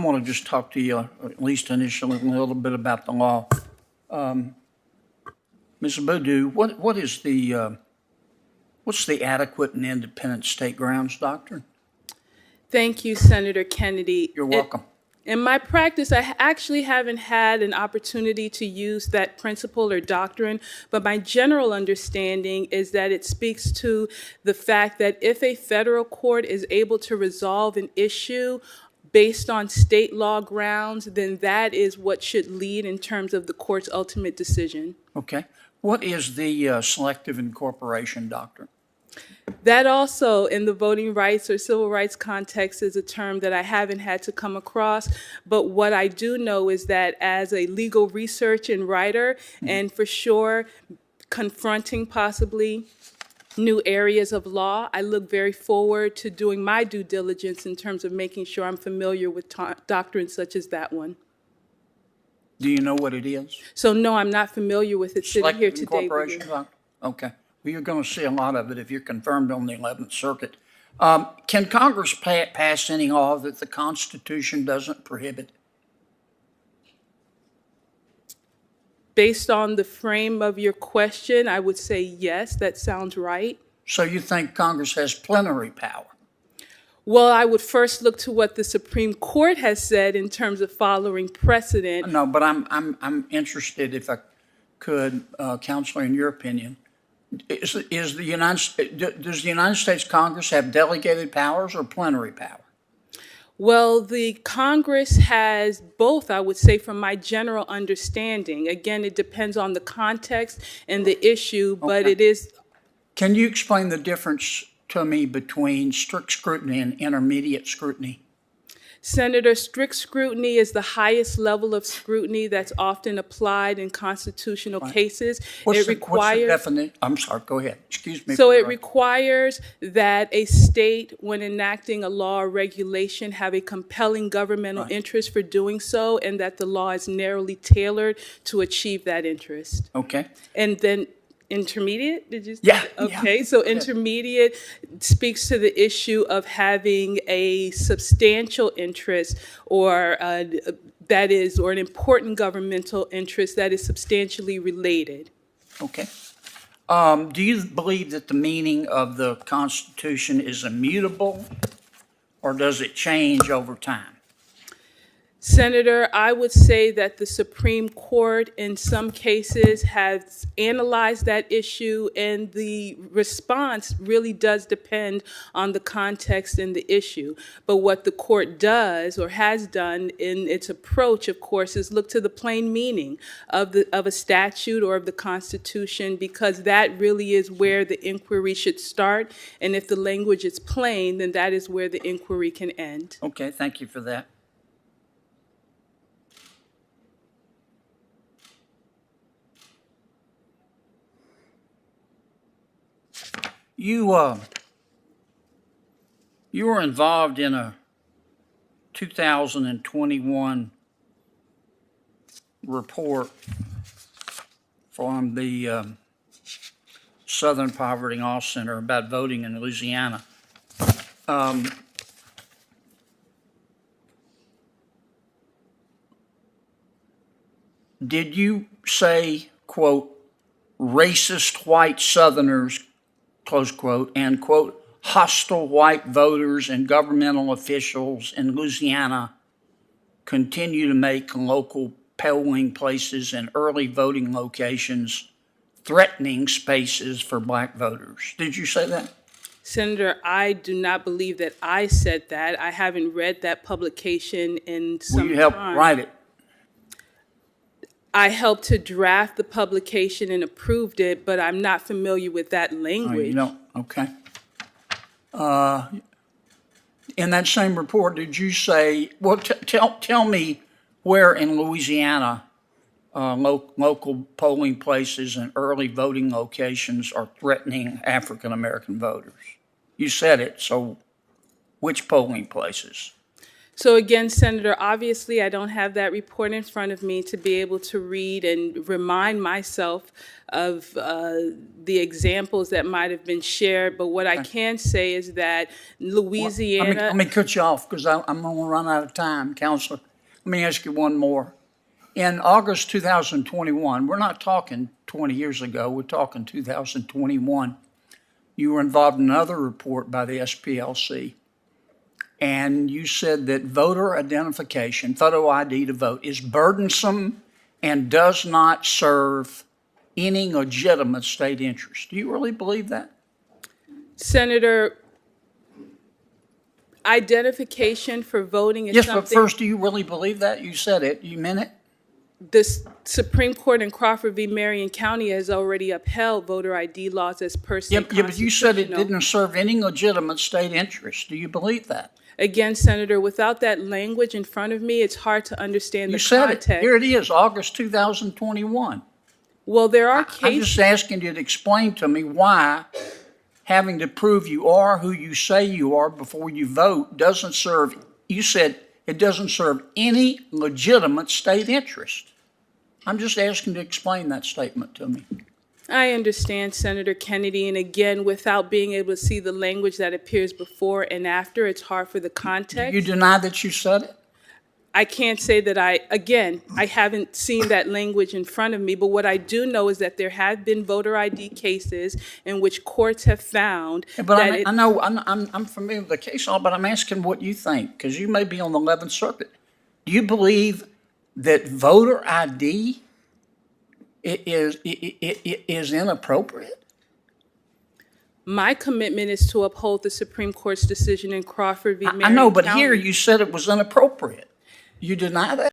I want to just talk to you, at least initially, a little bit about the law. Ms. Boudou, what's the adequate and independent state grounds doctrine? Thank you, Senator Kennedy. You're welcome. In my practice, I actually haven't had an opportunity to use that principle or doctrine, but my general understanding is that it speaks to the fact that if a federal court is able to resolve an issue based on state law grounds, then that is what should lead in terms of the court's ultimate decision. Okay. What is the selective incorporation doctrine? That also, in the voting rights or civil rights context, is a term that I haven't had to come across. But what I do know is that as a legal research and writer, and for sure confronting possibly new areas of law, I look very forward to doing my due diligence in terms of making sure I'm familiar with doctrines such as that one. Do you know what it is? So no, I'm not familiar with it sitting here Selective today. incorporation doctrine? Okay. Well, you're going to see a lot of it if you're confirmed on the 11th Circuit. Can Congress pass any law that the Constitution doesn't prohibit? Based on the frame of your question, I would say yes, that sounds right. So you think Congress has plenary power? Well, I would first look to what the Supreme Court has said in terms of following precedent. No, but I'm interested, if I could, Counselor, in your opinion, does the United States Congress have delegated powers or plenary power? Well, the Congress has both, I would say, from my general understanding. Again, it depends on the context and the issue, but Okay. it is. Can you explain the difference to me between strict scrutiny and intermediate scrutiny? Senator, strict scrutiny is the highest level of scrutiny that's often applied in constitutional cases. What's the definition? I'm sorry, go ahead. Excuse me. So it requires that a state, when enacting a law or regulation, have a compelling governmental interest for doing so, and that the law is narrowly tailored to achieve that interest. Okay. And then intermediate, did you? Yeah. Okay, Yeah. so intermediate speaks to the issue of having a substantial interest or that is, or an important governmental interest that is substantially related. Okay. Do you believe that the meaning of the Constitution is immutable, or does it change over time? Senator, I would say that the Supreme Court in some cases has analyzed that issue, and the response really does depend on the context and the issue. But what the court does or has done in its approach, of course, is look to the plain meaning of a statute or of the Constitution, because that really is where the inquiry should start. And if the language is plain, then that is where the inquiry can end. Okay, thank you for that. You were involved in a 2021 report from the Southern Poverty Law Center about voting in Louisiana. Did you say, quote, racist white Southerners, close quote, and, quote, hostile white voters and governmental officials in Louisiana continue to make local polling places and early voting locations threatening spaces for black voters? Did you say that? Senator, I do not believe that I said that. I haven't read that publication in some time. Will you help write it? I helped to draft the publication and approved it, but I'm not familiar with that language. You don't? Okay. In that same report, did you say, well, tell me where in Louisiana local polling places and early voting locations are threatening African-American voters? You said it, so which polling places? So again, Senator, obviously I don't have that report in front of me to be able to read and remind myself of the examples that might have been shared. But what I can say is that Louisiana. Let me cut you off because I'm going to run out of time, Counselor. Let me ask you one more. In August 2021, we're not talking 20 years ago, we're talking 2021, you were involved in another report by the SPLC. And you said that voter identification, photo ID to vote, is burdensome and does not serve any legitimate state interest. Do you really believe that? Senator, identification for voting is Yes, something. but first, do you really believe that? You said it. You meant it? The Supreme Court in Crawford v. Marion County has already upheld voter ID laws as per se Yeah, but you said it constitutional. didn't serve any legitimate state interest. Do you believe that? Again, Senator, without that language in front of me, it's hard to understand You the said it. context. Here it is, August 2021. Well, there are I'm cases. just asking you to explain to me why having to prove you are who you say you are before you vote doesn't serve, you said it doesn't serve any legitimate state interest. I'm just asking you to explain that statement to me. I understand, Senator Kennedy, and again, without being able to see the language that appears before and after, it's hard for the context. You deny that you said it? I can't say that I haven't seen that language in front of me, but what I do know is that there have been voter ID cases in which courts have found Yeah, but that I know, I'm familiar with the case law, but I'm asking what you think, because you may be on the 11th Circuit. Do you believe that voter ID is inappropriate? my commitment is to uphold the Supreme Court's decision in Crawford v. Marion I know, but County. here you said it was inappropriate. You deny that?